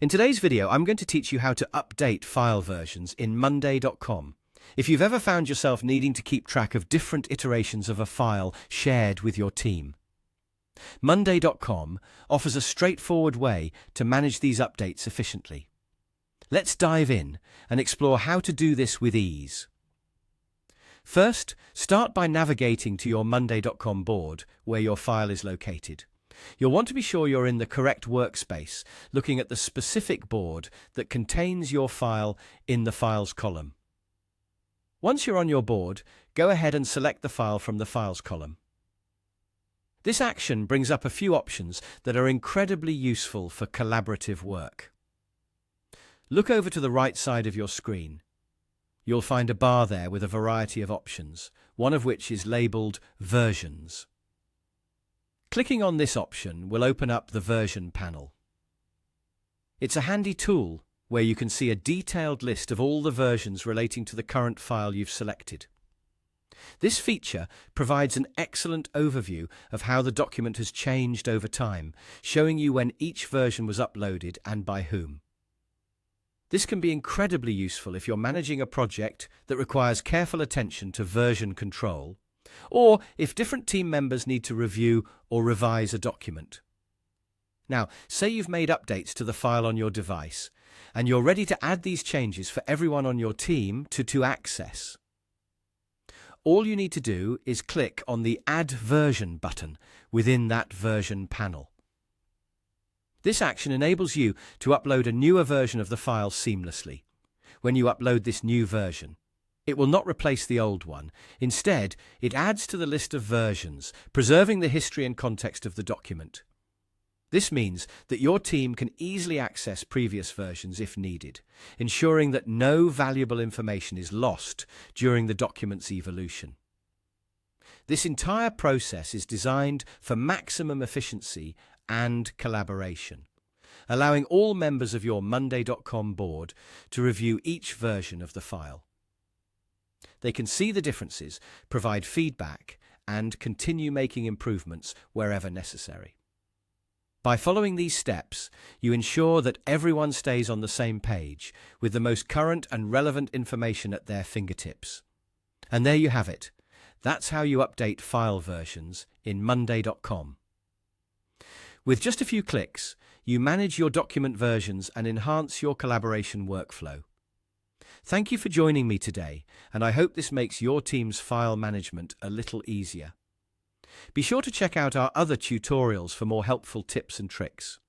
In today's video, I'm going to teach you how to update file versions in Monday.com. If you've ever found yourself needing to keep track of different iterations of a file shared with your team, Monday.com offers a straightforward way to manage these updates efficiently. Let's dive in and explore how to do this with ease. First, start by navigating to your Monday.com board where your file is located. You'll want to be sure you're in the correct workspace, looking at the specific board that contains your file in the Files column. Once you're on your board, go ahead and select the file from the Files column. This action brings up a few options that are incredibly useful for collaborative work. Look over to the right side of your screen. You'll find a bar there with a variety of options, one of which is labeled Versions. Clicking on this option will open up the Version panel. It's a handy tool where you can see a detailed list of all the versions relating to the current file you've selected. This feature provides an excellent overview of how the document has changed over time, showing you when each version was uploaded and by whom. This can be incredibly useful if you're managing a project that requires careful attention to version control, or if different team members need to review or revise a document. Now, say you've made updates to the file on your device, and you're ready to add these changes for everyone on your team to access. All you need to do is click on the Add Version button within that version panel. This action enables you to upload a newer version of the file seamlessly. When you upload this new version, it will not replace the old one. Instead, it adds to the list of versions, preserving the history and context of the document. This means that your team can easily access previous versions if needed, ensuring that no valuable information is lost during the document's evolution. This entire process is designed for maximum efficiency and collaboration, allowing all members of your Monday.com board to review each version of the file. They can see the differences, provide feedback, and continue making improvements wherever necessary. By following these steps, you ensure that everyone stays on the same page with the most current and relevant information at their fingertips. And there you have it. That's how you update file versions in Monday.com. With just a few clicks, you manage your document versions and enhance your collaboration workflow. Thank you for joining me today, and I hope this makes your team's file management a little easier. Be sure to check out our other tutorials for more helpful tips and tricks.